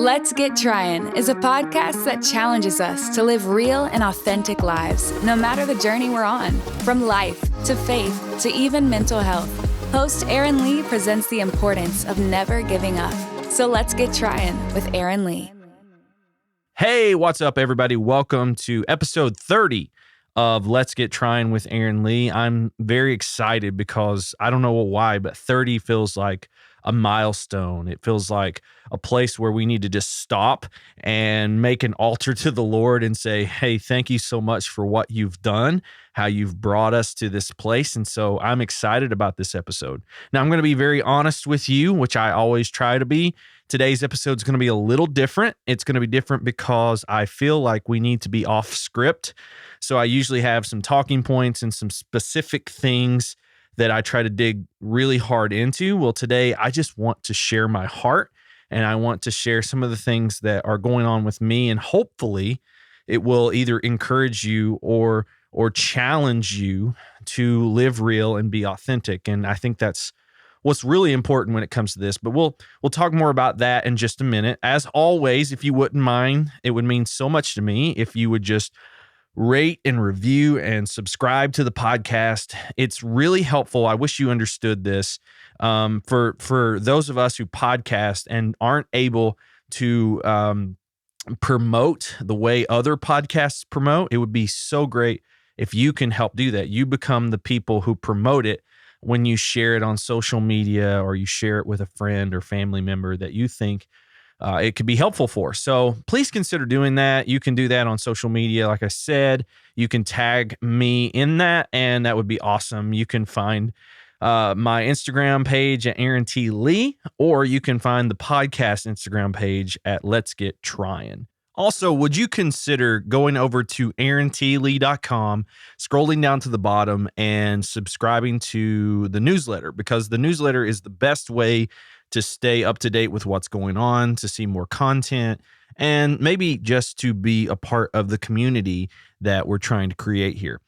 Let's Get Tryin is a podcast that challenges us to live real and authentic lives, no matter the journey we're on, from life to faith to even mental health. Host Aaron Lee presents the importance of never giving up. So let's get Tryin with Aaron Lee. Hey, what's up, everybody? Welcome to episode 30 of Let's Get Tryin with Aaron Lee. I'm very excited because I don't know why, but 30 feels like a milestone. It feels like a place where we need to just stop and make an altar to the Lord and say, hey, thank you so much for what you've done, how you've brought us to this place. And so I'm excited about this episode. Now, I'm going to be very honest with you, which I always try to be. Today's episode is going to be a little different. It's going to be different because I feel like we need to be off script. So I usually have some talking points and some specific things that I try to dig really hard into. Well, today I just want to share my heart, and I want to share some of the things that are going on with me, and hopefully it will either encourage you or challenge you to live real and be authentic. And I think that's what's really important when it comes to this. But we'll talk more about that in just a minute. As always, if you wouldn't mind, it would mean so much to me if you would just rate and review and subscribe to the podcast. It's really helpful. I wish you understood this. For those of us who podcast and aren't able to promote the way other podcasts promote, it would be so great if you can help do that. You become the people who promote it when you share it on social media or you share it with a friend or family member that you think it could be helpful for. So please consider doing that. You can do that on social media. Like I said, you can tag me in that, and that would be awesome. You can find my Instagram page at Aaron T. Lee, or you can find the podcast Instagram page at Let's Get Tryin. Also, would you consider going over to aarontlee.com, scrolling down to the bottom, and subscribing to the newsletter? Because the newsletter is the best way to stay up to date with what's going on, to see more content, and maybe just to be a part of the community that we're trying to create here.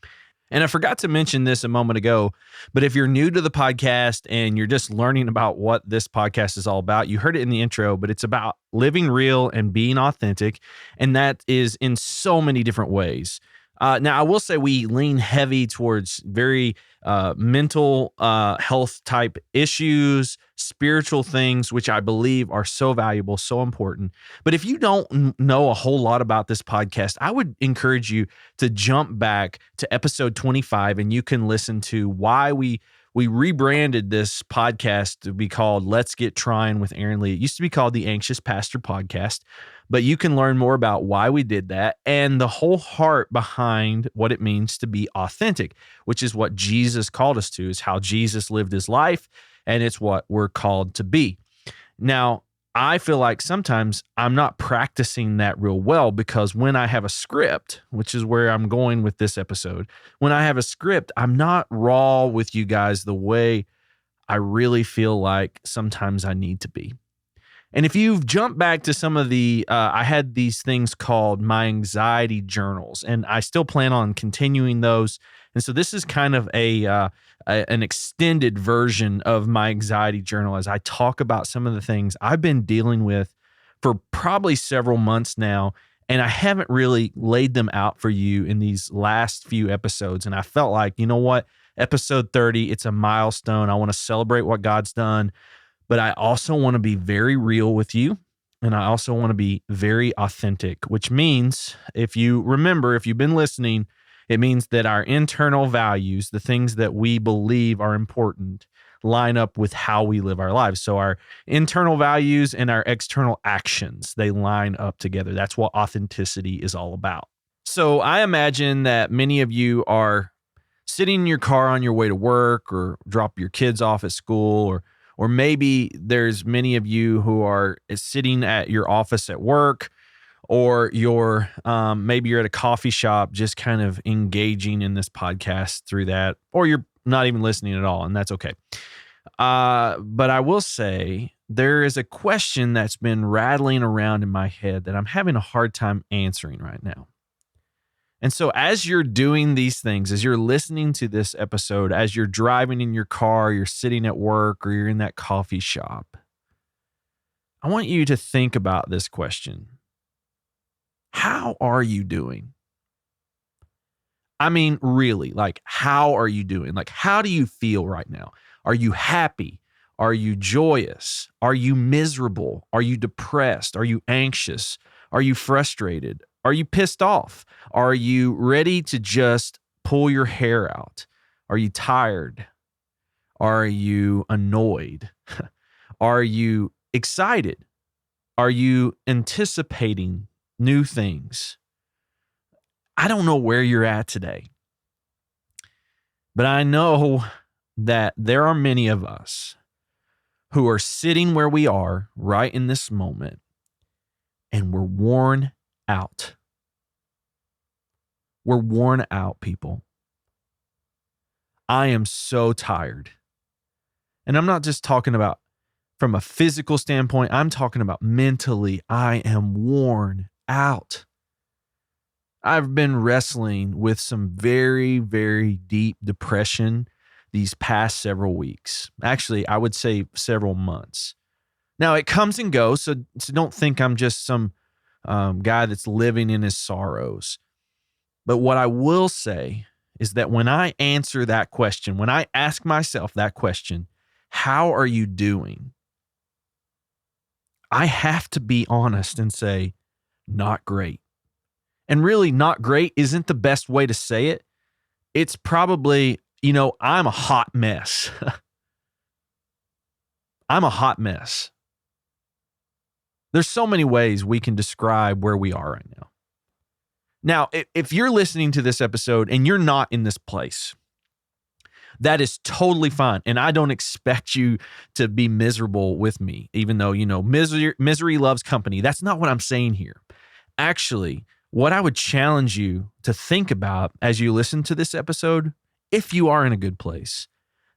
And I forgot to mention this a moment ago, but if you're new to the podcast and you're just learning about what this podcast is all about, you heard it in the intro, but it's about living real and being authentic. And that is in so many different ways. Now, I will say we lean heavy towards very mental health type issues, spiritual things, which I believe are so valuable, so important. But if you don't know a whole lot about this podcast, I would encourage you to jump back to episode 25, and you can listen to why we rebranded this podcast to be called Let's Get Tryin with Aaron Lee. It used to be called the Anxious Pastor Podcast, but you can learn more about why we did that and the whole heart behind what it means to be authentic, which is what Jesus called us to, is how Jesus lived his life, and it's what we're called to be. Now, I feel like sometimes I'm not practicing that real well, because when I have a script, which is where I'm going with this episode, when I have a script, I'm not raw with you guys the way I really feel like sometimes I need to be. And if you've jumped back to some of the, I had these things called my anxiety journals, and I still plan on continuing those. And so this is kind of an extended version of my anxiety journal as I talk about some of the things I've been dealing with for probably several months now, and I haven't really laid them out for you in these last few episodes. And I felt like, you know what, episode 30, it's a milestone. I want to celebrate what God's done, but I also want to be very real with you, and I also want to be very authentic, which means, if you've been listening, it means that our internal values, the things that we believe are important, line up with how we live our lives. So our internal values and our external actions, they line up together. That's what authenticity is all about. So I imagine that many of you are sitting in your car on your way to work, or drop your kids off at school, or maybe there's many of you who are sitting at your office at work, or maybe you're at a coffee shop just kind of engaging in this podcast through that, or you're not even listening at all, and that's okay. But I will say there is a question that's been rattling around in my head that I'm having a hard time answering right now. And so as you're doing these things, as you're listening to this episode, as you're driving in your car, you're sitting at work, or you're in that coffee shop, I want you to think about this question. How are you doing? I mean, really, like, how are you doing? Like, how do you feel right now? Are you happy? Are you joyous? Are you miserable? Are you depressed? Are you anxious? Are you frustrated? Are you pissed off? Are you ready to just pull your hair out? Are you tired? Are you annoyed? Are you excited? Are you anticipating new things? I don't know where you're at today, but I know that there are many of us who are sitting where we are right in this moment, and we're worn out. We're worn out, people. I am so tired. And I'm not just talking about from a physical standpoint, I'm talking about mentally. I am worn out. I've been wrestling with some very, very deep depression these past several weeks. Actually, I would say several months. Now, it comes and goes, so don't think I'm just some guy that's living in his sorrows. But what I will say is that when I answer that question, when I ask myself that question, how are you doing? I have to be honest and say, not great. And really, not great isn't the best way to say it. It's probably, I'm a hot mess. I'm a hot mess. There's so many ways we can describe where we are right now. Now, if you're listening to this episode and you're not in this place, that is totally fine. And I don't expect you to be miserable with me, even though, misery loves company. That's not what I'm saying here. Actually, what I would challenge you to think about as you listen to this episode, if you are in a good place,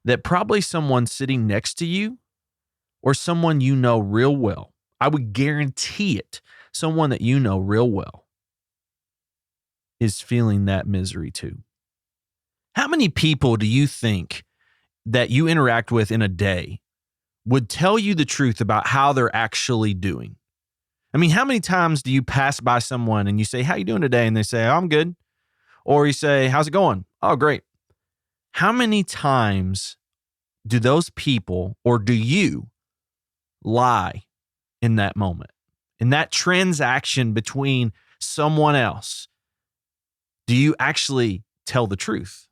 that probably someone sitting next to you or someone you know real well, I would guarantee it, someone that you know real well is feeling that misery too. How many people do you think that you interact with in a day would tell you the truth about how they're actually doing? I mean, how many times do you pass by someone and you say, how you doing today? And they say, oh, I'm good. Or you say, how's it going? Oh, great. How many times do those people, or do you lie in that moment? In that transaction between someone else, do you actually tell the truth?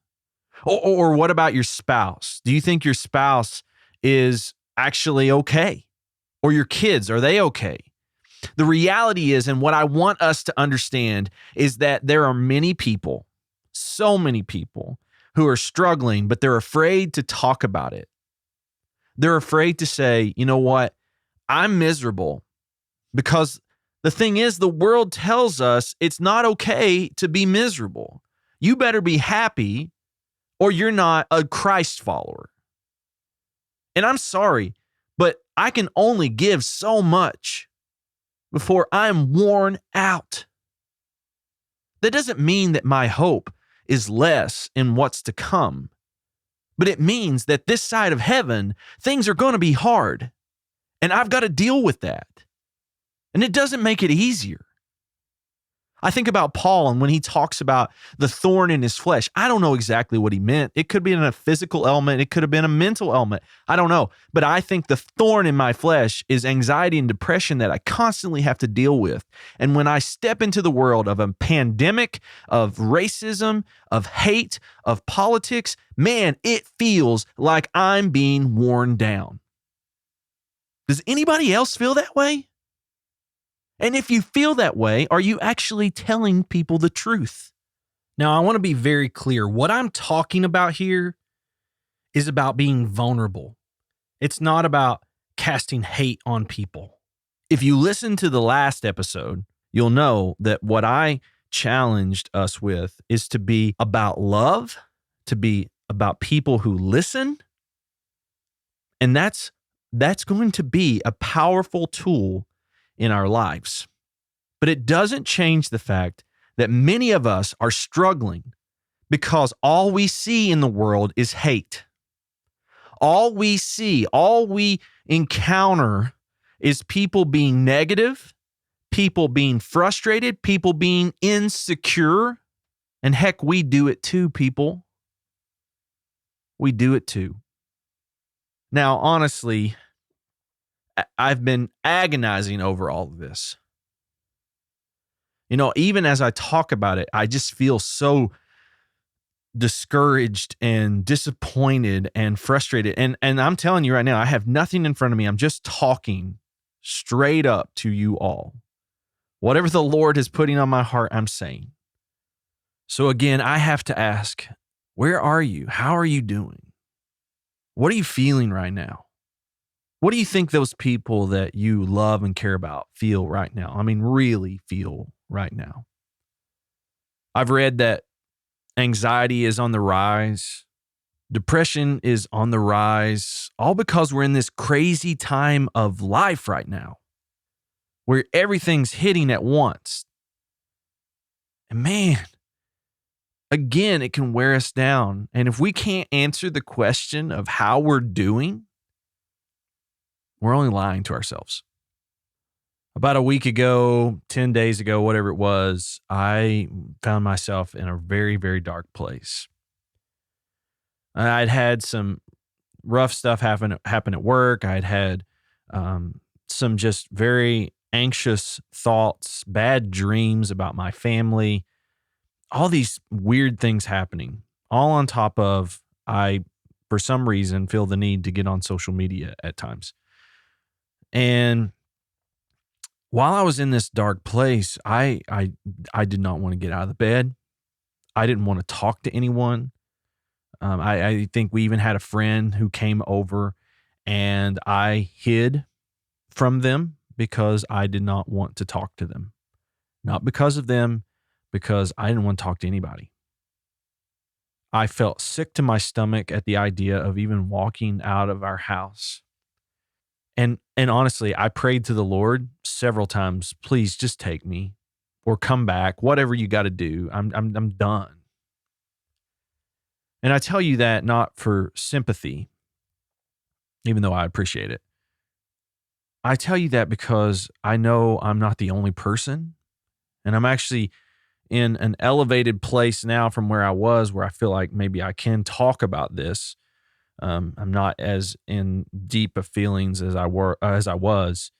Or what about your spouse? Do you think your spouse is actually okay? Or your kids, are they okay? The reality is, and what I want us to understand is that there are many people, so many people who are struggling, but they're afraid to talk about it. They're afraid to say, you know what? I'm miserable, because the thing is, the world tells us it's not okay to be miserable. You better be happy or you're not a Christ follower. And I'm sorry, but I can only give so much before I'm worn out. That doesn't mean that my hope is less in what's to come, but it means that this side of heaven, things are going to be hard, and I've got to deal with that. And it doesn't make it easier. I think about Paul, and when he talks about the thorn in his flesh, I don't know exactly what he meant. It could be in a physical element. It could have been a mental element. I don't know. But I think the thorn in my flesh is anxiety and depression that I constantly have to deal with. And when I step into the world of a pandemic, of racism, of hate, of politics, man, it feels like I'm being worn down. Does anybody else feel that way? And if you feel that way, are you actually telling people the truth? Now, I want to be very clear. What I'm talking about here is about being vulnerable. It's not about casting hate on people. If you listen to the last episode, you'll know that what I challenged us with is to be about love, to be about people who listen. And that's going to be a powerful tool in our lives. But it doesn't change the fact that many of us are struggling because all we see in the world is hate. All we see, all we encounter is people being negative, people being frustrated, people being insecure. And heck, we do it too, people. We do it too. Now, honestly, I've been agonizing over all of this. You know, even as I talk about it, I just feel so discouraged and disappointed and frustrated. And I'm telling you right now, I have nothing in front of me. I'm just talking straight up to you all. Whatever the Lord is putting on my heart, I'm saying. So again, I have to ask, where are you? How are you doing? What are you feeling right now? What do you think those people that you love and care about feel right now? I mean, really feel right now. I've read that anxiety is on the rise. Depression is on the rise, all because we're in this crazy time of life right now where everything's hitting at once. And man, again, it can wear us down. And if we can't answer the question of how we're doing, we're only lying to ourselves. About a week ago, 10 days ago, whatever it was, I found myself in a very, very dark place. I'd had some rough stuff happen at work. I'd had some just very anxious thoughts, bad dreams about my family, all these weird things happening, all on top of I, for some reason, feel the need to get on social media at times. And while I was in this dark place, I did not want to get out of the bed. I didn't want to talk to anyone. I think we even had a friend who came over and I hid from them because I did not want to talk to them. Not because of them, because I didn't want to talk to anybody. I felt sick to my stomach at the idea of even walking out of our house. And honestly, I prayed to the Lord several times, please just take me or come back, whatever you got to do. I'm done. And I tell you that not for sympathy, even though I appreciate it. I tell you that because I know I'm not the only person, and I'm actually in an elevated place now from where I was, where I feel like maybe I can talk about this. I'm not as in deep of feelings as I was.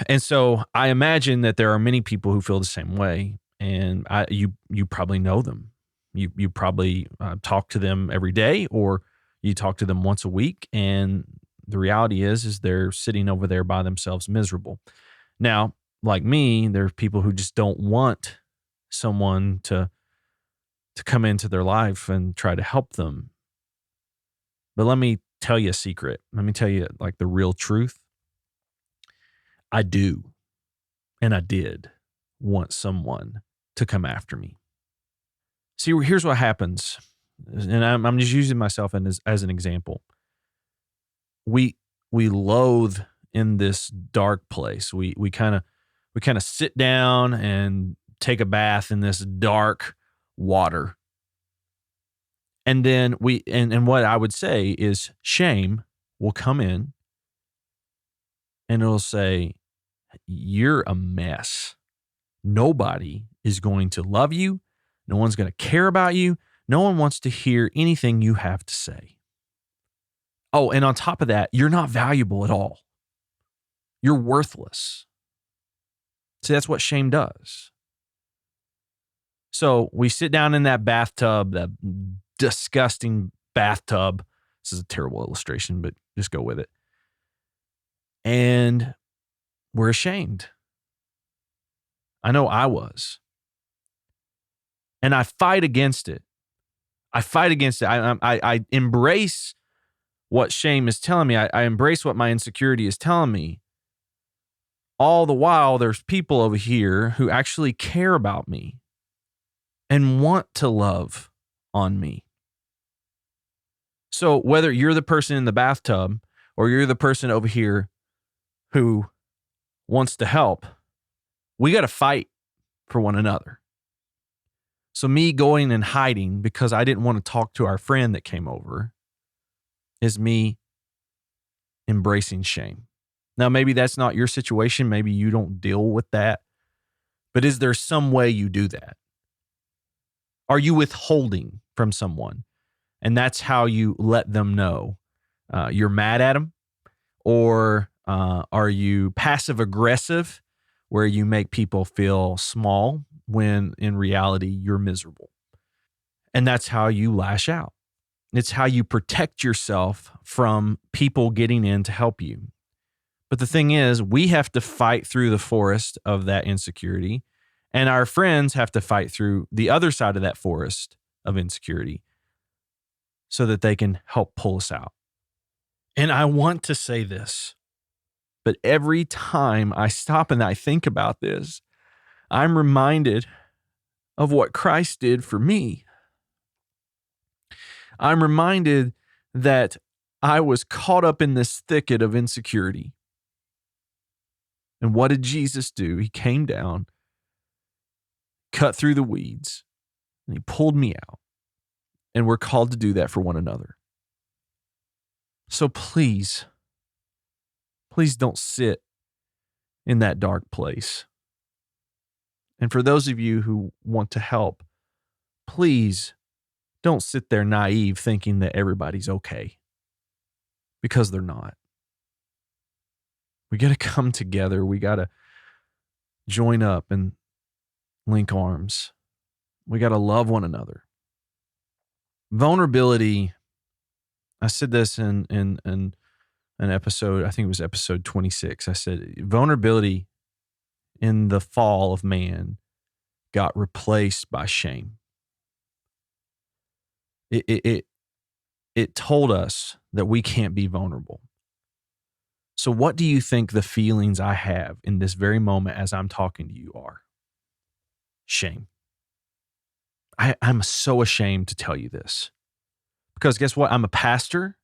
And so I imagine that there are many people who feel the same way, and you probably know them. You probably talk to them every day, or you talk to them once a week, and the reality is they're sitting over there by themselves miserable. Now, like me, there's people who just don't want someone to come into their life and try to help them. But let me tell you a secret. Let me tell you like the real truth. I do, and I did want someone to come after me. See, here's what happens, and I'm just using myself as an example. We loathe in this dark place. We kind of sit down and take a bath in this dark water. And then and what I would say is shame will come in and it'll say, you're a mess. Nobody is going to love you. No one's going to care about you. No one wants to hear anything you have to say. Oh, and on top of that, you're not valuable at all. You're worthless. See, that's what shame does. So we sit down in that bathtub, that disgusting bathtub. This is a terrible illustration, but just go with it. And we're ashamed. I know I was. And I fight against it. I embrace what shame is telling me. I embrace what my insecurity is telling me. All the while, there's people over here who actually care about me and want to love on me. So whether you're the person in the bathtub or you're the person over here who wants to help, we got to fight for one another. So me going and hiding because I didn't want to talk to our friend that came over is me embracing shame. Now, maybe that's not your situation. Maybe you don't deal with that. But is there some way you do that? Are you withholding from someone? And that's how you let them know you're mad at them? Or are you passive aggressive, where you make people feel small when in reality you're miserable? And that's how you lash out. It's how you protect yourself from people getting in to help you. But the thing is, we have to fight through the forest of that insecurity, and our friends have to fight through the other side of that forest of insecurity so that they can help pull us out. And I want to say this, but every time I stop and I think about this, I'm reminded of what Christ did for me. I'm reminded that I was caught up in this thicket of insecurity. And what did Jesus do? He came down, cut through the weeds, and he pulled me out. And we're called to do that for one another. So please don't sit in that dark place. And for those of you who want to help, please don't sit there naive thinking that everybody's okay, because they're not. We got to come together. We got to join up and link arms. We got to love one another. Vulnerability, I said this in an episode, I think it was episode 26. I said vulnerability in the fall of man got replaced by shame. It told us that we can't be vulnerable. So what do you think the feelings I have in this very moment as I'm talking to you are? Shame. I'm so ashamed to tell you this, because guess what? I'm a pastor.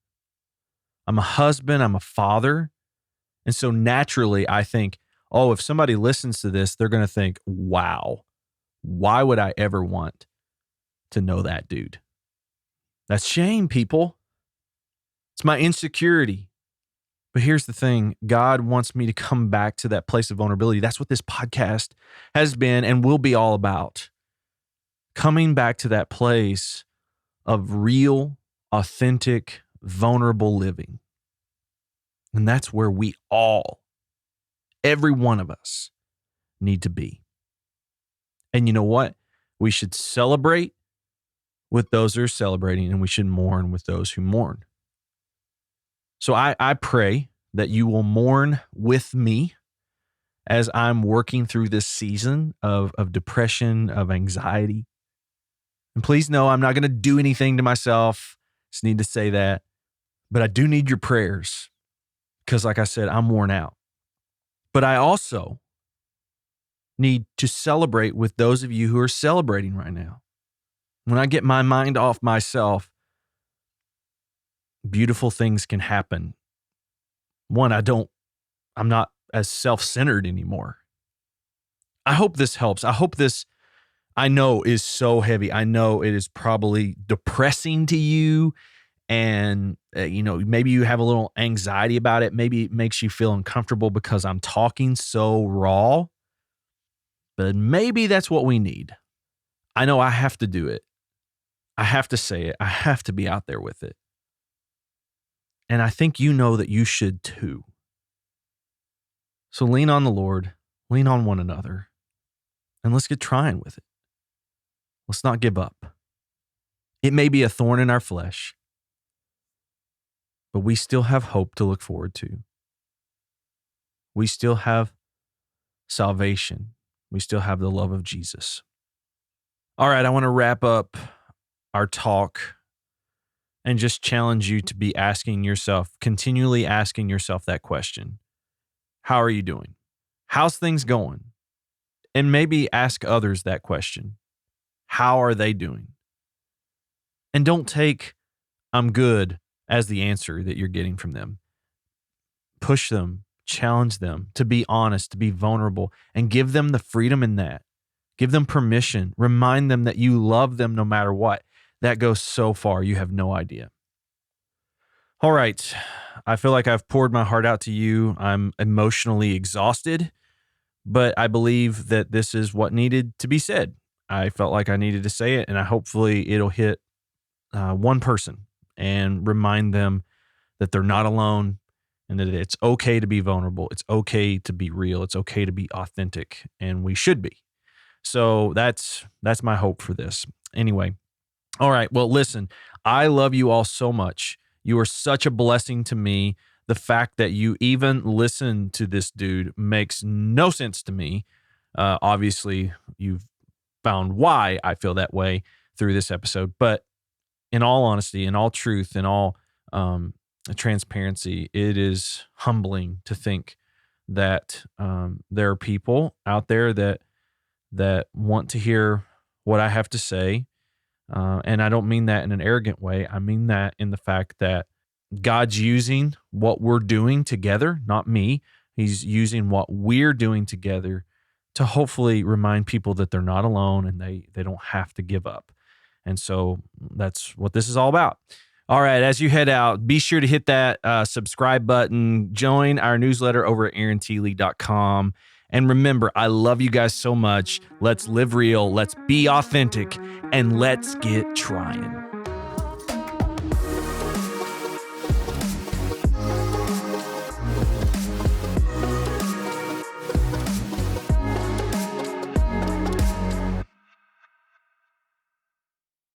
I'm a husband. I'm a father. And so naturally I think, oh, if somebody listens to this, they're going to think, wow, why would I ever want to know that dude? That's shame, people. It's my insecurity. But here's the thing. God wants me to come back to that place of vulnerability. That's what this podcast has been and will be all about. Coming back to that place of real, authentic, vulnerable living. And that's where we all, every one of us, need to be. And you know what? We should celebrate with those who are celebrating, and we should mourn with those who mourn. So I pray that you will mourn with me as I'm working through this season of depression, of anxiety. And please know I'm not going to do anything to myself. Just need to say that. But I do need your prayers because, like I said, I'm worn out. But I also need to celebrate with those of you who are celebrating right now. When I get my mind off myself, beautiful things can happen. One, I'm not as self-centered anymore. I hope this helps. I hope this, I know, is so heavy. I know it is probably depressing to you, and maybe you have a little anxiety about it. Maybe it makes you feel uncomfortable because I'm talking so raw, but maybe that's what we need. I know I have to do it. I have to say it. I have to be out there with it. And I think you know that you should too. So lean on the Lord, lean on one another, and let's get trying with it. Let's not give up. It may be a thorn in our flesh, but we still have hope to look forward to. We still have salvation. We still have the love of Jesus. All right, I want to wrap up our talk and just challenge you to be continually asking yourself that question. How are you doing? How's things going? And maybe ask others that question. How are they doing? And don't take "I'm good" as the answer that you're getting from them. Push them, challenge them to be honest, to be vulnerable, and give them the freedom in that. Give them permission. Remind them that you love them no matter what. That goes so far, you have no idea. All right. I feel like I've poured my heart out to you. I'm emotionally exhausted, but I believe that this is what needed to be said. I felt like I needed to say it, and hopefully it'll hit one person and remind them that they're not alone and that it's okay to be vulnerable. It's okay to be real. It's okay to be authentic, and we should be. So that's my hope for this. Anyway, all right. Well, listen, I love you all so much. You are such a blessing to me. The fact that you even listen to this dude makes no sense to me. Obviously, you've found why I feel that way through this episode. But in all honesty, in all truth, in all transparency, it is humbling to think that there are people out there that want to hear what I have to say. And I don't mean that in an arrogant way. I mean that in the fact that God's using what we're doing together, not me. He's using what we're doing together to hopefully remind people that they're not alone and they don't have to give up. And so that's what this is all about. All right, as you head out, be sure to hit that subscribe button, join our newsletter over at aaronteeley.com. And remember, I love you guys so much. Let's live real, let's be authentic, and let's get trying.